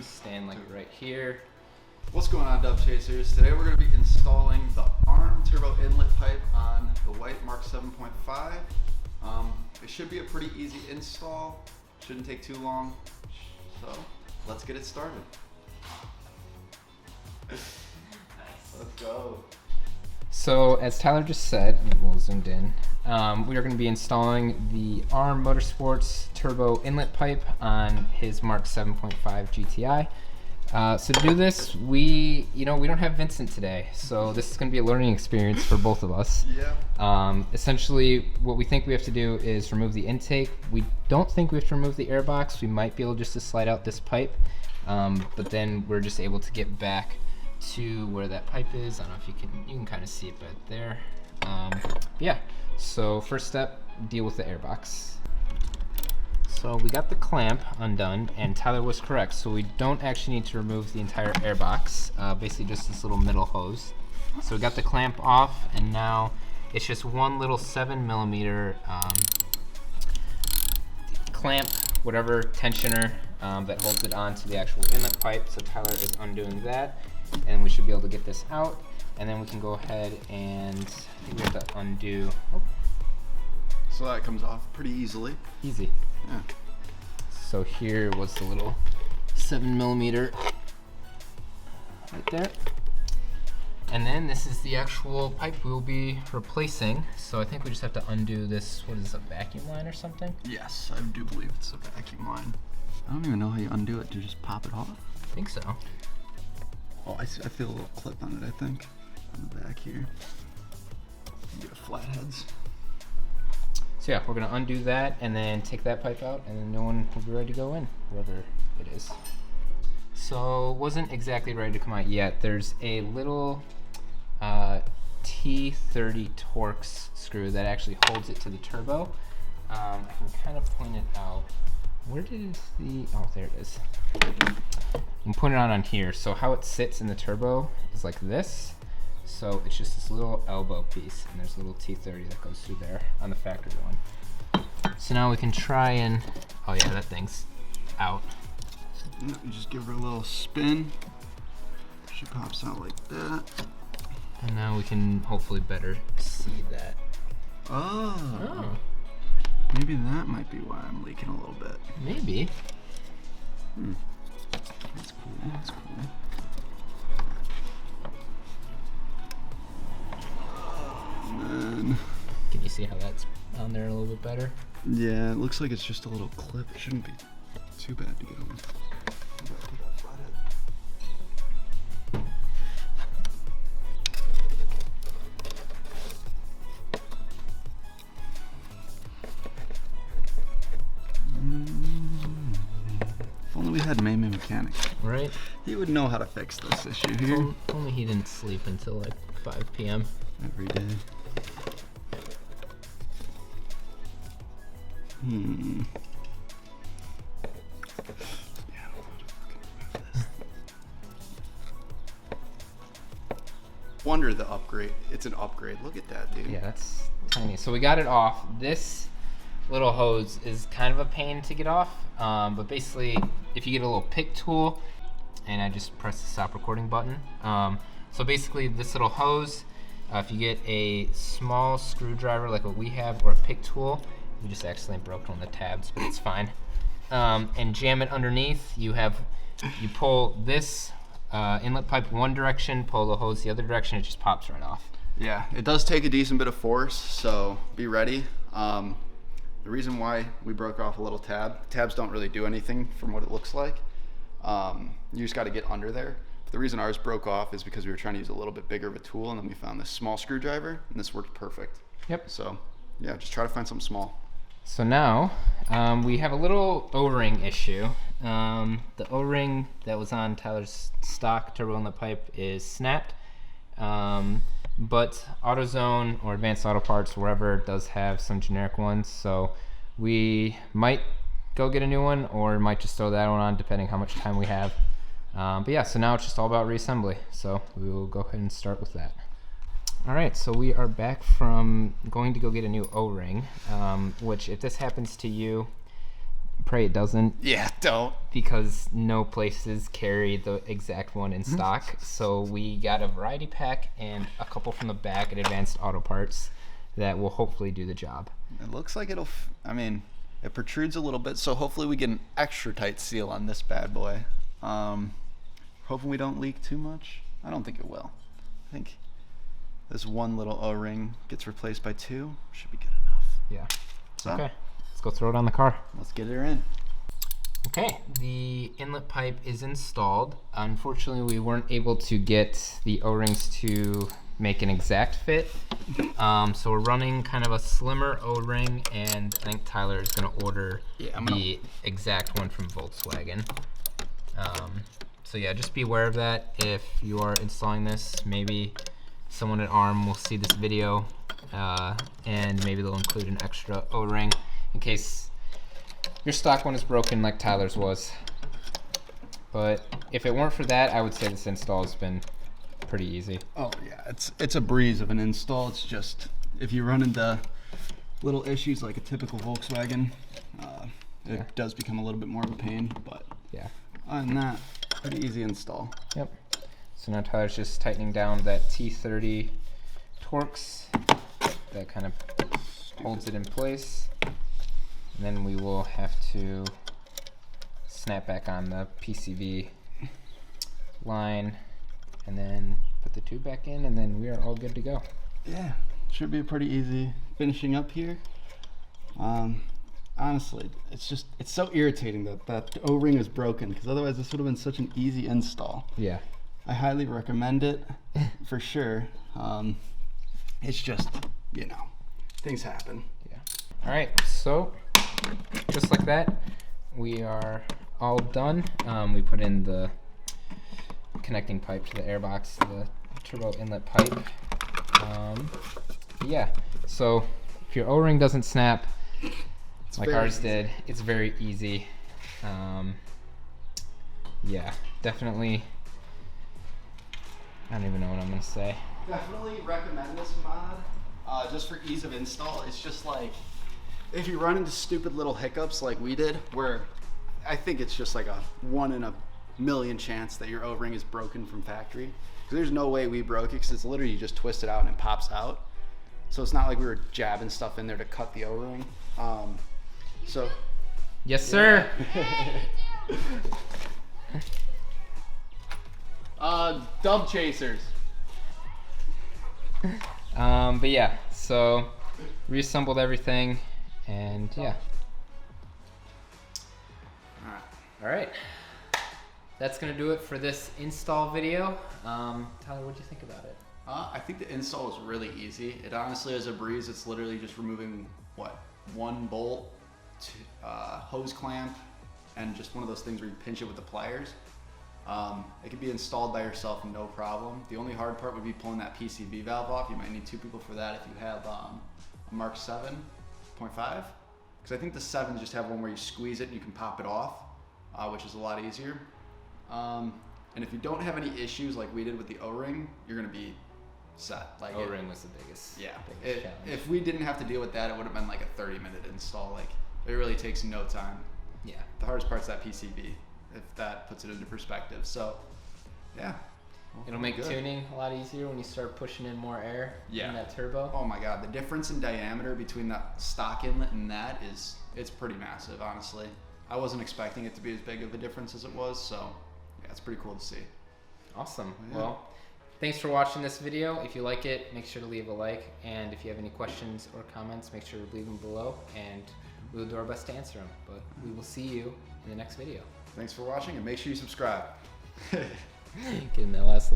stand like right here. What's going on, Dove Chasers? Today we're going to be installing the ARM turbo inlet pipe on the white Mark 7.5. It should be a pretty easy install. Shouldn't take too long. So let's get it started. Let's go. So as Tyler just said, we'll zoomed in, we are going to be installing the ARM Motorsports turbo inlet pipe on his Mark 7.5 GTI. So to do this, we don't have Vincent today, so this is going to be a learning experience for both of us. Yeah. Essentially, what we think we have to do is remove the intake. We don't think we have to remove the air box. We might be able just to slide out this pipe, but then we're just able to get back to where that pipe is. I don't know if you can kind of see it back there. Yeah, so first step, deal with the air box. So we got the clamp undone, and Tyler was correct. So we don't actually need to remove the entire air box, basically just this little middle hose. So we got the clamp off, and now it's just one little 7mm clamp, whatever tensioner that holds it onto the actual inlet pipe. So Tyler is undoing that, and we should be able to get this out, and then we can go ahead and I think we have to undo. Oh. So that comes off pretty easily. Easy. Yeah. So here was the little 7mm right there. And then this is the actual pipe we'll be replacing. So I think we just have to undo this, what is this, a vacuum line or something? Yes, I do believe it's a vacuum line. I don't even know how you undo it. Do you just pop it off? I think so. Oh, I feel a little clip on it, I think, on the back here. You get flatheads. So yeah, we're gonna undo that and then take that pipe out, and then no one will be ready to go in, wherever it is. So wasn't exactly ready to come out yet. There's a little T30 Torx screw that actually holds it to the turbo. I can kind of point it out. Where did the, oh, there it is. You can point it out on here. So how it sits in the turbo is like this. So it's just this little elbow piece, and there's a little T30 that goes through there on the factory one. So now we can try and, oh yeah, that thing's out. You just give her a little spin. She pops out like that. And now we can hopefully better see that. Oh. Maybe that might be why I'm leaking a little bit. Maybe. That's cool, that's cool. And can you see how that's on there a little bit better? yeah, it looks like it's just a little clip. It shouldn't be too bad to get on. If only we had Mayme mechanic. Right? He would know how to fix this issue here. If only he didn't sleep until like 5 p.m. Every day. Yeah, wonder the upgrade. It's an upgrade. Look at that, dude. Yeah, that's tiny. So we got it off. This little hose is kind of a pain to get off, but basically if you get a little pick tool, and I just press the stop recording button. So basically this little hose, if you get a small screwdriver like what we have, or a pick tool, we just accidentally broke one of the tabs, but it's fine. And jam it underneath. You pull this inlet pipe one direction, pull the hose the other direction, it just pops right off. Yeah, it does take a decent bit of force, so be ready. The reason why we broke off a little tabs don't really do anything from what it looks like. You just got to get under there. But the reason ours broke off is because we were trying to use a little bit bigger of a tool, and then we found this small screwdriver, and this worked perfect. Yep. So yeah, just try to find something small. So now we have a little O-ring issue. The O-ring that was on Tyler's stock turbo inlet pipe is snapped, but AutoZone or Advanced Auto Parts, wherever, does have some generic ones. So we might go get a new one, or might just throw that one on, depending how much time we have. But yeah, so now it's just all about reassembly. So we will go ahead and start with that. All right, so we are back from going to go get a new O-ring, which if this happens to you, Pray it doesn't. Yeah, don't. Because no places carry the exact one in stock. So we got a variety pack and a couple from the back at Advanced Auto Parts that will hopefully do the job. It looks like it'll, I mean, it protrudes a little bit, so hopefully we get an extra tight seal on this bad boy. Hoping we don't leak too much. I don't think it will. I think this one little O-ring gets replaced by 2. Should be good enough. Yeah. So, Okay. Let's go throw it on the car. let's get her in. Okay, the inlet pipe is installed. Unfortunately, we weren't able to get the O-rings to make an exact fit. So we're running kind of a slimmer O-ring, and I think Tyler is going to order the exact one from Volkswagen. So yeah, just be aware of that if you are installing this. Maybe someone at ARM will see this video, and maybe they'll include an extra O-ring in case your stock one is broken like Tyler's was. But if it weren't for that, I would say this install has been pretty easy. Oh yeah, it's a breeze of an install. It's just, if you run into little issues like a typical Volkswagen, it does become a little bit more of a pain, but yeah, other than that, pretty easy install. Yep. So now Tyler's just tightening down that T30 Torx that kind of holds it in place. And then we will have to snap back on the PCV line and then put the tube back in, and then we are all good to go. Yeah, should be pretty easy finishing up here. Honestly, it's so irritating that that O-ring is broken, because otherwise this would have been such an easy install. Yeah. I highly recommend it for sure. It's just, you know, things happen. Yeah. All right, so just like that, we are all done. We put in the connecting pipe to the airbox, the turbo inlet pipe. Yeah, so if your O-ring doesn't snap like ours did, it's very easy. Yeah, definitely. I don't even know what I'm gonna say. Definitely recommend this mod, just for ease of install. It's just like, if you run into stupid little hiccups like we did, where I think it's just like a 1 in a million chance that your O-ring is broken from factory. Because there's no way we broke it, because it's literally you just twist it out and it pops out. So it's not like we were jabbing stuff in there to cut the O-ring. So. Yes, sir. Dub chasers. But yeah, so reassembled everything, and yeah. All right. That's gonna do it for this install video. Tyler, what'd you think about it? I think the install was really easy. It honestly is a breeze. It's literally just removing one bolt, hose clamp, and just one of those things where you pinch it with the pliers. It can be installed by yourself, no problem. The only hard part would be pulling that PCV valve off. You might need 2 people for that if you have a Mk7.5, because I think the 7s just have one where you squeeze it and you can pop it off, which is a lot easier. And if you don't have any issues like we did with the O-ring, you're gonna be set. Like O-ring was the biggest. Yeah. Biggest challenge. If we didn't have to deal with that, it would have been like a 30-minute install. Like, it really takes no time. Yeah. The hardest part's that PCV, if that puts it into perspective. So, yeah. It'll make tuning a lot easier when you start pushing in more air in that turbo. Oh my God, the difference in diameter between that stock inlet and that it's pretty massive, honestly. I wasn't expecting it to be as big of a difference as it was, so yeah, it's pretty cool to see. Awesome. Yeah. Well, thanks for watching this video. If you like it, make sure to leave a like, and if you have any questions or comments, make ssure to leave them below, and we'll do our best to answer them. But we will see you in the next video. Thanks for watching, and make sure you subscribe. Getting that last